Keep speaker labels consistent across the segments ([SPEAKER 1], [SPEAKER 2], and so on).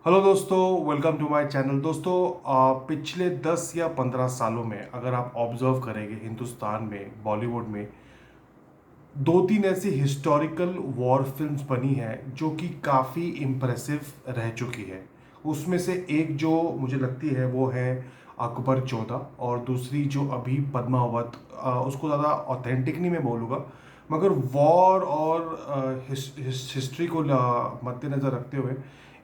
[SPEAKER 1] Hello दोस्तों, welcome to my channel. दोस्तों, पिछले 10 या 15 सालों में अगर आप ऑब्जर्व करेंगे हिंदुस्तान में, बॉलीवुड में दो तीन ऐसी हिस्टोरिकल वॉर फिल्म्स बनी हैं जो कि काफ़ी इम्प्रेसिव रह चुकी है। उसमें से एक जो मुझे लगती है वो है अकबर 14, और दूसरी जो अभी पद्मावत। उसको ज़्यादा ऑथेंटिक नहीं मैं बोलूँगा, मगर वॉर और हिस्ट्री को मद्देनज़र रखते हुए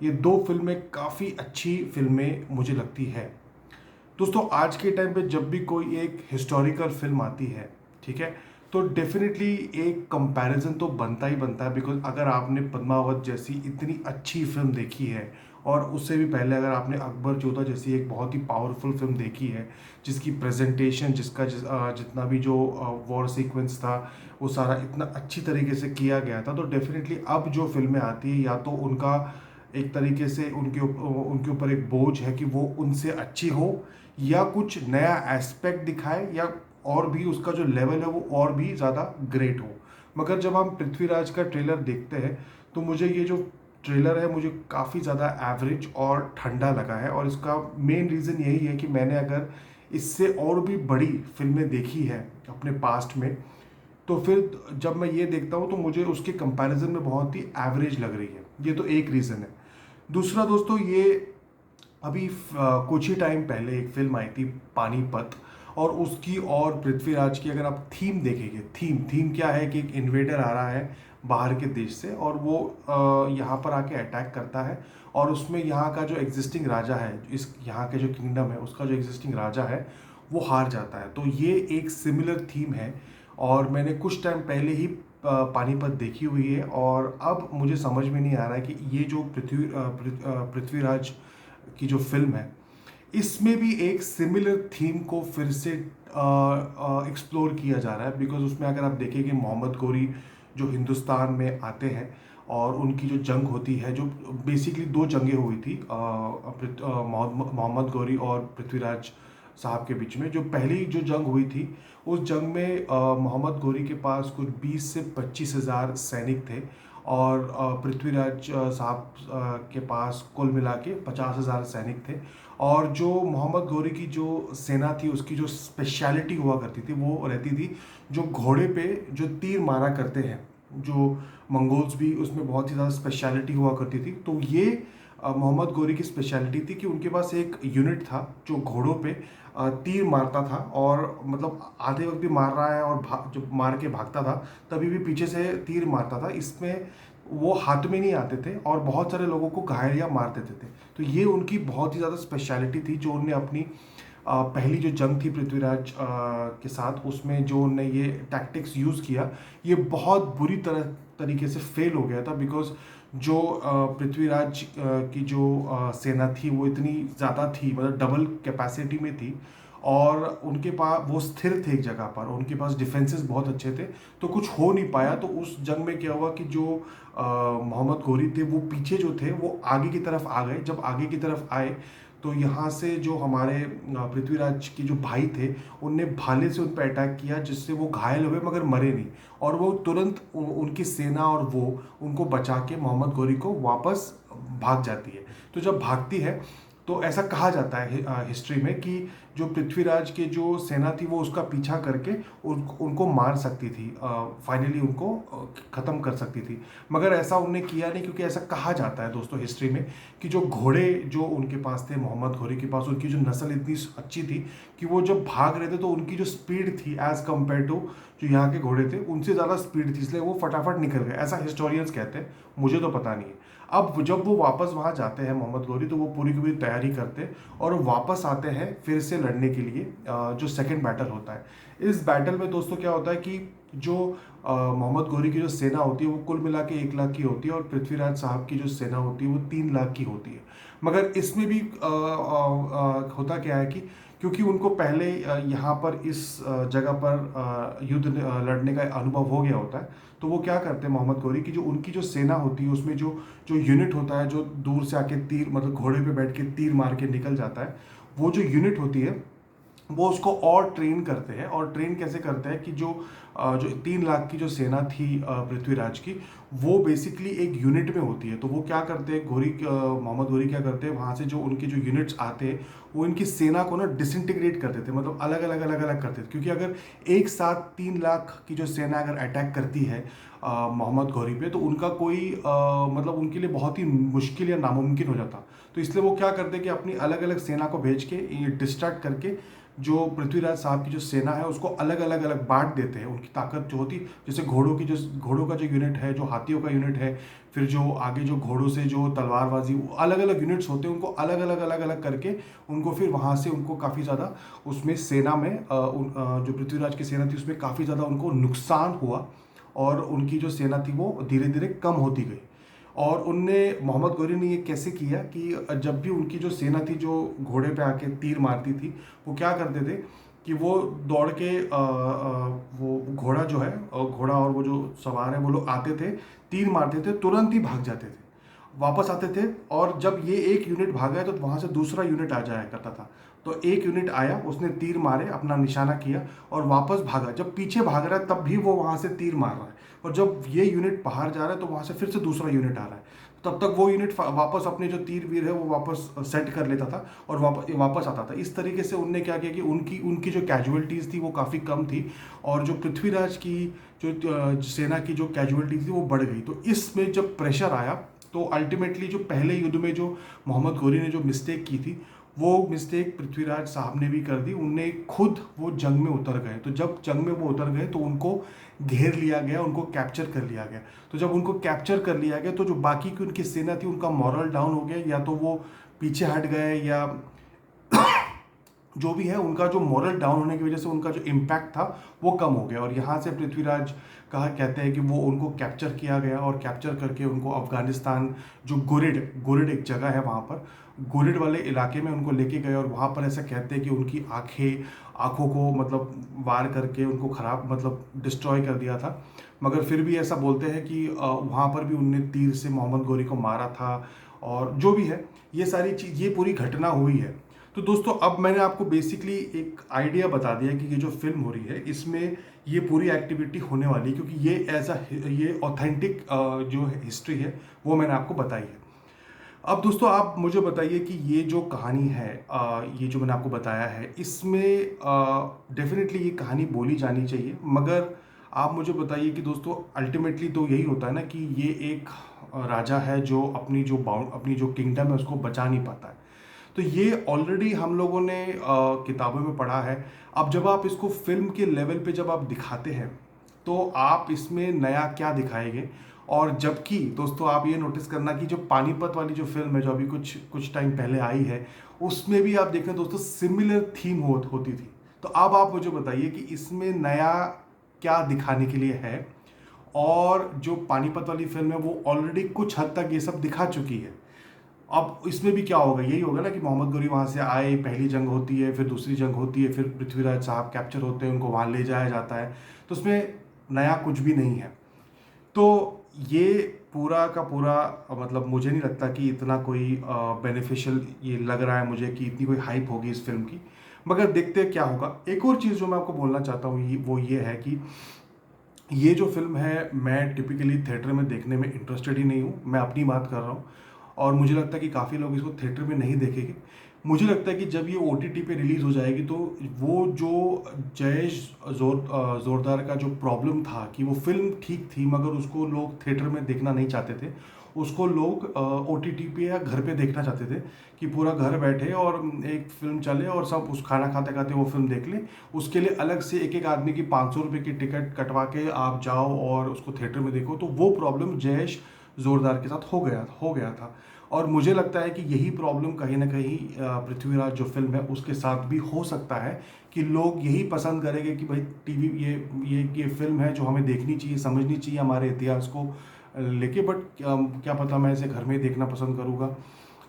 [SPEAKER 1] ये दो फिल्में काफ़ी अच्छी फिल्में मुझे लगती है। दोस्तों, आज के टाइम पे जब भी कोई एक हिस्टोरिकल फिल्म आती है, ठीक है, तो डेफिनेटली एक कंपैरिजन तो बनता ही बनता है। बिकॉज अगर आपने पद्मावत जैसी इतनी अच्छी फिल्म देखी है, और उससे भी पहले अगर आपने अकबर 14 जैसी एक बहुत ही पावरफुल फिल्म देखी है, जिसकी प्रेजेंटेशन, जितना भी जो वॉर सीक्वेंस था, वो सारा इतना अच्छी तरीके से किया गया था, तो डेफिनेटली अब जो फिल्में आती है या तो उनका एक तरीके से उनके ऊपर एक बोझ है कि वो उनसे अच्छी हो, या कुछ नया एस्पेक्ट दिखाए, या और भी उसका जो लेवल है वो और भी ज़्यादा ग्रेट हो। मगर जब हम पृथ्वीराज का ट्रेलर देखते हैं तो मुझे ये जो ट्रेलर है मुझे काफ़ी ज़्यादा एवरेज और ठंडा लगा है। और इसका मेन रीज़न यही है कि मैंने अगर इससे और भी बड़ी फिल्में देखी है अपने पास्ट में, तो फिर जब मैं ये देखता हूँ तो मुझे उसके कंपैरिजन में बहुत ही एवरेज लग रही है। ये तो एक रीज़न है। दूसरा दोस्तों, ये अभी कुछ ही टाइम पहले एक फिल्म आई थी पानीपत, और उसकी और पृथ्वीराज की अगर आप थीम देखेंगे, थीम थीम क्या है कि एक इन्वेडर आ रहा है बाहर के देश से, और वो यहाँ पर आके अटैक करता है। और उसमें यहाँ का जो एग्जिस्टिंग राजा है, इस यहाँ के जो किंगडम है उसका जो एग्जिस्टिंग राजा है वो हार जाता है। तो ये एक सिमिलर थीम है, और मैंने कुछ टाइम पहले ही पानीपत देखी हुई है। और अब मुझे समझ में नहीं आ रहा है कि ये जो पृथ्वीराज की जो फिल्म है, इसमें भी एक सिमिलर थीम को फिर से एक्सप्लोर किया जा रहा है। बिकॉज उसमें अगर आप देखेंगे मोहम्मद गौरी जो हिंदुस्तान में आते हैं, और उनकी जो जंग होती है, जो बेसिकली दो जंगें हुई थी मोहम्मद गौरी और पृथ्वीराज साहब के बीच में। जो पहली जो जंग हुई थी, उस जंग में मोहम्मद गौरी के पास कुछ 20 से 25 हज़ार सैनिक थे, और पृथ्वीराज साहब के पास कुल मिला के 50 हज़ार सैनिक थे। और जो मोहम्मद गौरी की जो सेना थी उसकी जो स्पेशलिटी हुआ करती थी वो रहती थी जो घोड़े पे जो तीर मारा करते हैं, जो मंगोल्स भी उसमें बहुत ही ज़्यादा स्पेशलिटी हुआ करती थी। तो ये मोहम्मद गौरी की स्पेशलिटी थी कि उनके पास एक यूनिट था जो घोड़ों पे तीर मारता था, और मतलब आधे वक्त भी मार रहा है और जब मार के भागता था तभी भी पीछे से तीर मारता था। इसमें वो हाथ में नहीं आते थे और बहुत सारे लोगों को घायल या मार देते थे। तो ये उनकी बहुत ही ज़्यादा स्पेशलिटी थी जो उनने अपनी पहली जो जंग थी पृथ्वीराज के साथ, उसमें जो उनने ये टैक्टिक्स यूज़ किया, ये बहुत बुरी तरीके से फेल हो गया था। बिकॉज जो पृथ्वीराज की जो सेना थी वो इतनी ज़्यादा थी, मतलब डबल कैपेसिटी में थी, और उनके पास वो स्थिर थे एक जगह पर, उनके पास डिफेंसेस बहुत अच्छे थे, तो कुछ हो नहीं पाया। तो उस जंग में क्या हुआ कि जो मोहम्मद गौरी थे वो पीछे जो थे वो आगे की तरफ आ गए। जब आगे की तरफ आए तो यहाँ से जो हमारे पृथ्वीराज के जो भाई थे उनने भाले से उन पर अटैक किया, जिससे वो घायल हुए मगर मरे नहीं। और वो तुरंत उनकी सेना और वो उनको बचा के मोहम्मद गौरी को वापस भाग जाती है। तो जब भागती है तो ऐसा कहा जाता है हिस्ट्री में कि जो पृथ्वीराज के जो सेना थी वो उसका पीछा करके उनको मार सकती थी, फाइनली उनको ख़त्म कर सकती थी। मगर ऐसा उनने किया नहीं, क्योंकि ऐसा कहा जाता है दोस्तों हिस्ट्री में कि जो घोड़े जो उनके पास थे, मोहम्मद गौरी के पास, उनकी जो नस्ल इतनी अच्छी थी कि वो जब भाग रहे थे तो उनकी जो स्पीड थी एज़ कम्पेयर टू जो यहाँ के घोड़े थे उनसे ज़्यादा स्पीड थी, इसलिए वो फटाफट निकल गए, ऐसा हिस्टोरियंस कहते हैं। मुझे तो पता नहीं है। अब जब वो वापस वहाँ जाते हैं मोहम्मद गौरी, तो वो पूरी की पूरी तैयारी करते और वापस आते हैं फिर से लड़ने के लिए, जो सेकंड बैटल होता है। इस बैटल में दोस्तों क्या होता है कि जो मोहम्मद गौरी की जो सेना होती है वो कुल मिला के 1 लाख की होती है, और पृथ्वीराज साहब की जो सेना होती है वो 3 लाख की होती है। मगर इसमें भी होता क्या है कि क्योंकि उनको पहले यहाँ पर इस जगह पर युद्ध लड़ने का अनुभव हो गया होता है, तो वो क्या करते हैं मोहम्मद गौरी की जो उनकी जो सेना होती है उसमें जो जो यूनिट होता है जो दूर से आके तीर, मतलब घोड़े पे बैठ के तीर मार के निकल जाता है, वो जो यूनिट होती है वो उसको और ट्रेन करते हैं। और ट्रेन कैसे करते हैं कि जो 3 लाख की जो सेना थी पृथ्वीराज की, वो बेसिकली एक यूनिट में होती है। तो वो क्या करते हैं, मोहम्मद घोरी क्या करते हैं, वहाँ से जो उनके जो यूनिट्स आते हैं वो इनकी सेना को ना डिसइंटीग्रेट कर देते हैं, मतलब अलग अलग करते थे। क्योंकि अगर एक साथ 3 लाख की जो सेना अगर अटैक करती है मोहम्मद घोरी पे, तो उनका कोई मतलब उनके लिए बहुत ही मुश्किल या नामुमकिन हो जाता। तो इसलिए वो क्या करते हैं कि अपनी अलग अलग सेना को भेज के डिस्ट्रैक्ट करके जो पृथ्वीराज साहब की जो सेना है उसको अलग अलग अलग बांट देते हैं। उनकी ताकत जो होती, जैसे घोड़ों का जो यूनिट है, जो हाथियों का यूनिट है, फिर जो आगे जो घोड़ों से जो तलवारबाजी, अलग अलग यूनिट्स होते हैं, उनको अलग अलग करके उनको फिर वहाँ से उनको काफ़ी ज़्यादा उसमें सेना में जो पृथ्वीराज की सेना थी उसमें काफ़ी ज़्यादा उनको नुकसान हुआ। और उनकी जो सेना थी वो धीरे धीरे कम होती गई। और उनने मोहम्मद गौरी ने ये कैसे किया कि जब भी उनकी जो सेना थी जो घोड़े पे आके तीर मारती थी, वो क्या करते थे कि वो दौड़ के वो घोड़ा जो है, घोड़ा और वो जो सवार है वो लोग आते थे, तीर मारते थे, तुरंत ही भाग जाते थे, वापस आते थे। और जब ये एक यूनिट भागा है तो वहाँ से दूसरा यूनिट आ जाया करता था। तो एक यूनिट आया, उसने तीर मारे, अपना निशाना किया और वापस भागा। जब पीछे भाग रहा है तब भी वो वहाँ से तीर मार रहा है। और जब ये यूनिट बाहर जा रहा है तो वहाँ से फिर से दूसरा यूनिट आ रहा है। तब तक वो यूनिट वापस अपने जो तीर वीर है वो वापस सेट कर लेता था और वापस आता था। इस तरीके से उनने क्या किया कि उनकी उनकी जो कैजुअलिटीज़ थी वो काफ़ी कम थी, और जो पृथ्वीराज की जो सेना की जो कैजुअलिटीज़ थी वो बढ़ गई। तो इसमें जब प्रेशर आया तो अल्टीमेटली जो पहले युद्ध में जो मोहम्मद घोरी ने जो मिस्टेक की थी, वो मिस्टेक पृथ्वीराज साहब ने भी कर दी। उनने खुद वो जंग में उतर गए। तो जब जंग में वो उतर गए तो उनको घेर लिया गया, उनको कैप्चर कर लिया गया। तो जब उनको कैप्चर कर लिया गया तो जो बाकी की उनकी सेना थी उनका मॉरल डाउन हो गया, या तो वो पीछे हट गए, या जो भी है उनका जो मॉरल डाउन होने की वजह से उनका जो इम्पैक्ट था वो कम हो गया। और यहाँ से पृथ्वीराज कहा कहते हैं कि वो उनको कैप्चर किया गया, और कैप्चर करके उनको अफगानिस्तान जो गुरिड एक जगह है वहाँ पर, गुरिड वाले इलाके में उनको लेके गए। और वहाँ पर ऐसा कहते हैं कि उनकी आँखों को मतलब वार करके उनको खराब मतलब डिस्ट्रॉय कर दिया था। मगर फिर भी ऐसा बोलते हैं कि वहाँ पर भी उनने तीर से मोहम्मद गौरी को मारा था। और जो भी है, ये सारी चीज़, ये पूरी घटना हुई है। तो दोस्तों अब मैंने आपको बेसिकली एक आइडिया बता दिया कि ये जो फिल्म हो रही है इसमें ये पूरी एक्टिविटी होने वाली है, क्योंकि ये ऑथेंटिक जो हिस्ट्री है वो मैंने आपको बताई है। अब दोस्तों आप मुझे बताइए कि ये जो कहानी है, ये जो मैंने आपको बताया है, इसमें डेफिनेटली ये कहानी बोली जानी चाहिए। मगर आप मुझे बताइए कि दोस्तों अल्टीमेटली तो यही होता है ना कि ये एक राजा है जो अपनी जो किंगडम है उसको बचा नहीं पाता है। तो ये ऑलरेडी हम लोगों ने किताबों में पढ़ा है। अब जब आप इसको फिल्म के लेवल पे जब आप दिखाते हैं तो आप इसमें नया क्या दिखाएंगे। और जबकि दोस्तों आप ये नोटिस करना कि जो पानीपत वाली जो फिल्म है जो अभी कुछ कुछ टाइम पहले आई है, उसमें भी आप देखें दोस्तों सिमिलर थीम होती थी। तो अब आप मुझे बताइए कि इसमें नया क्या दिखाने के लिए है। और जो पानीपत वाली फिल्म है वो ऑलरेडी कुछ हद तक ये सब दिखा चुकी है। अब इसमें भी क्या होगा, यही होगा ना कि मोहम्मद गौरी वहाँ से आए, पहली जंग होती है, फिर दूसरी जंग होती है, फिर पृथ्वीराज साहब कैप्चर होते हैं, उनको वहाँ ले जाया जाता है। तो उसमें नया कुछ भी नहीं है। तो ये पूरा का पूरा मतलब मुझे नहीं लगता कि इतना कोई बेनिफिशियल ये लग रहा है मुझे कि इतनी कोई हाइप होगी इस फिल्म की। मगर देखते हैं क्या होगा। एक और चीज़ जो मैं आपको बोलना चाहता हूँ वो ये है कि ये जो फिल्म है मैं टिपिकली थिएटर में देखने में इंटरेस्टेड ही नहीं हूँ, मैं अपनी बात कर रहा हूँ। और मुझे लगता है कि काफ़ी लोग इसको थिएटर में नहीं देखेंगे। मुझे लगता है कि जब ये OTT पे रिलीज़ हो जाएगी तो वो जो जोरदार का जो प्रॉब्लम था कि वो फिल्म ठीक थी मगर उसको लोग थिएटर में देखना नहीं चाहते थे, उसको लोग OTT पे या घर पे देखना चाहते थे कि पूरा घर बैठे और एक फिल्म चले और सब उस खाना खाते खाते वो फिल्म देख लें। उसके लिए अलग से एक आदमी की 500 रुपये की टिकट कटवा के आप जाओ और उसको थिएटर में देखो। तो वो प्रॉब्लम जयेश जोरदार के साथ हो गया था। और मुझे लगता है कि यही प्रॉब्लम कहीं ना कहीं पृथ्वीराज जो फिल्म है उसके साथ भी हो सकता है कि लोग यही पसंद करेंगे कि भाई टीवी ये फिल्म है जो हमें देखनी चाहिए, समझनी चाहिए हमारे इतिहास को लेके। बट क्या पता मैं इसे घर में ही देखना पसंद करूँगा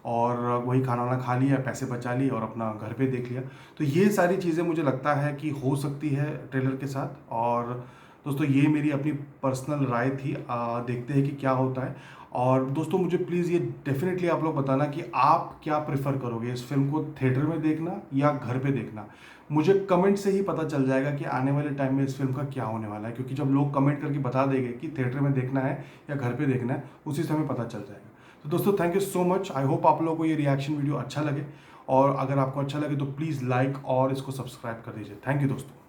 [SPEAKER 1] और वही खाना वाना खा लिया, पैसे बचा लिए और अपना घर पे देख लिया। तो ये सारी चीज़ें मुझे लगता है कि हो सकती है ट्रेलर के साथ। और दोस्तों ये मेरी अपनी पर्सनल राय थी, देखते हैं कि क्या होता है। और दोस्तों मुझे प्लीज़ ये डेफिनेटली आप लोग बताना कि आप क्या प्रेफर करोगे, इस फिल्म को थिएटर में देखना या घर पे देखना। मुझे कमेंट से ही पता चल जाएगा कि आने वाले टाइम में इस फिल्म का क्या होने वाला है, क्योंकि जब लोग कमेंट करके बता देंगे कि थिएटर में देखना है या घर पे देखना है, उसी समय पता चल जाएगा। तो दोस्तों thank you so much. I hope आप लोगों को ये रिएक्शन वीडियो अच्छा लगे, और अगर आपको अच्छा लगे तो प्लीज़ लाइक और इसको सब्सक्राइब कर दीजिए। थैंक यू दोस्तों।